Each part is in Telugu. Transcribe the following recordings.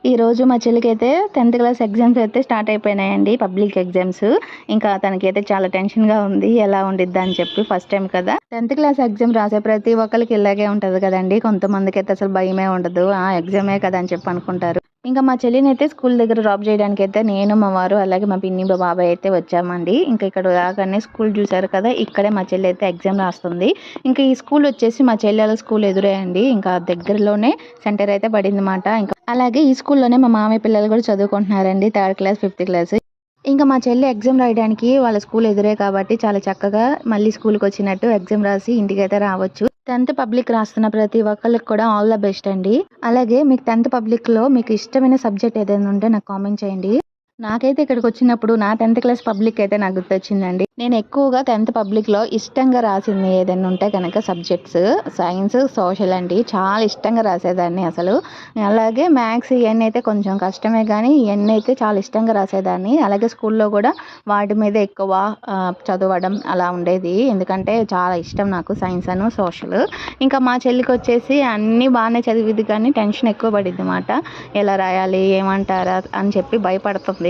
ఈ రోజు మా చెల్లికైతే 10th క్లాస్ ఎగ్జామ్స్ అయితే స్టార్ట్ అయిపోయినాయండి. Public exams. ఇంకా తనకైతే చాలా టెన్షన్‌గా ఉంది. ఎలా ఉండిద్దా అని చెప్పి ఫస్ట్ టైం కదా! 10th క్లాస్ ఎగ్జామ్ రాసే ప్రతి ఒక్కళ్ళకి ఇలాగే ఉంటది కదండీ. కొంతమందికైతే అసలు భయమే ఉండదు. ఎగ్జామే కదా అని చెప్పి అనుకుంటారు. ఇంకా మా చెల్లినైతే స్కూల్ దగ్గర డ్రాప్ చేయడానికైతే నేను, మా వారు అలాగే మా పిన్ని, మా బాబాయ్ అయితే వచ్చామండి. ఇంకా ఇక్కడ రాగానే స్కూల్ చూసారు కదా! ఇక్కడే మా చెల్లి అయితే ఎగ్జామ్ రాస్తుంది. ఇంకా ఈ స్కూల్ వచ్చేసి మా చెల్లెల స్కూల్ ఎదురే అండి. ఇంకా దగ్గరలోనే సెంటర్ అయితే పడిందన్నమాట. ఇంకా అలాగే ఈ స్కూల్లోనే మా మామయ్య పిల్లలు కూడా చదువుకుంటున్నారండి. 3rd class, 5th class. ఇంకా మా చెల్లి ఎగ్జామ్ రాయడానికి వాళ్ళ స్కూల్ ఎదురే కాబట్టి చాలా చక్కగా మళ్ళీ స్కూల్కి వచ్చినట్టు ఎగ్జామ్ రాసి ఇంటికైతే రావచ్చు. 10th పబ్లిక్ రాస్తున్న ప్రతి ఒక్కరికి కూడా ఆల్ ద బెస్ట్ అండి. అలాగే మీకు 10th పబ్లిక్లో మీకు ఇష్టమైన సబ్జెక్ట్ ఏదైనా ఉంటే నాకు కామెంట్ చేయండి. నాకైతే ఇక్కడికి వచ్చినప్పుడు నా 10th క్లాస్ పబ్లిక్ అయితే నాకు గుర్తొచ్చిందండి. నేను ఎక్కువగా 10th పబ్లిక్లో ఇష్టంగా రాసింది ఏదైనా ఉంటే కనుక సబ్జెక్ట్స్ సైన్స్, సోషల్ అండి. చాలా ఇష్టంగా రాసేదాన్ని అసలు. అలాగే మ్యాథ్స్ ఇవన్నీ అయితే కొంచెం కష్టమే కానీ ఇవన్నీ అయితే చాలా ఇష్టంగా రాసేదాన్ని. అలాగే స్కూల్లో కూడా వాటి మీద ఎక్కువ చదవడం అలా ఉండేది. ఎందుకంటే చాలా ఇష్టం నాకు సైన్స్ అను సోషల్. ఇంకా మా చెల్లికి వచ్చేసి అన్నీ బాగానే చదివిద్ది కానీ టెన్షన్ ఎక్కువ పడిద్ది అన్నమాట. ఎలా రాయాలి ఏమంటారా అని చెప్పి భయపడుతుంది.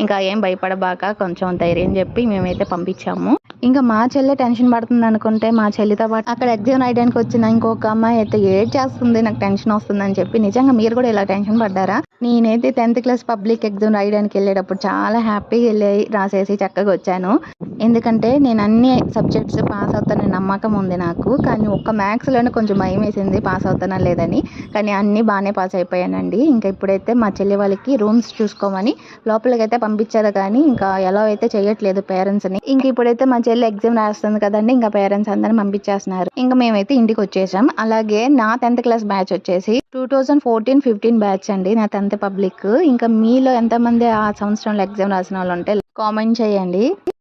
ఇంకా ఏం భయపడబాక కొంచెం ధైర్యం చెప్పి మేమైతే పంపించాము. ఇంకా మా చెల్లె టెన్షన్ పడుతుంది అనుకుంటే మా చెల్లితో పాటు అక్కడ ఎగ్జామ్ రాయడానికి వచ్చిన ఇంకొక అమ్మాయి అయితే ఏడ్చేస్తుంది, నాకు టెన్షన్ వస్తుంది అని చెప్పి. నిజంగా మీరు కూడా ఇలా టెన్షన్ పడ్డారా? నేనైతే 10th క్లాస్ పబ్లిక్ ఎగ్జామ్ రాయడానికి వెళ్ళేటప్పుడు చాలా హ్యాపీగా వెళ్ళి రాసేసి చక్కగా వచ్చాను. ఎందుకంటే నేను అన్ని సబ్జెక్ట్స్ పాస్ అవుతానని నమ్మకం ఉంది నాకు. కానీ ఒక్క మ్యాథ్స్లోనే కొంచెం భయం వేసింది పాస్ అవుతానా లేదని. కానీ అన్నీ బాగానే పాస్ అయిపోయానండి. ఇంకా ఇప్పుడైతే మా చెల్లి వాళ్ళకి రూమ్స్ చూసుకోమని లోపలికి అయితే పంపించారు కానీ ఇంకా ఎలా అయితే చేయట్లేదు పేరెంట్స్ని. ఇంక ఇప్పుడైతే మా చెల్లి ఎగ్జామ్ రాస్తుంది కదండి, ఇంకా పేరెంట్స్ అందరిని పంపించేస్తున్నారు. ఇంకా మేమైతే ఇంటికి వచ్చేసాం. అలాగే నా 10th క్లాస్ బ్యాచ్ వచ్చేసి 2014-15 బ్యాచ్ అండి నా 10th పబ్లిక్. ఇంకా మీలో ఎంతమంది ఆ సంవత్సరంలో ఎగ్జామ్ రాసిన వాళ్ళు ఉంటే కామెంట్ చేయండి.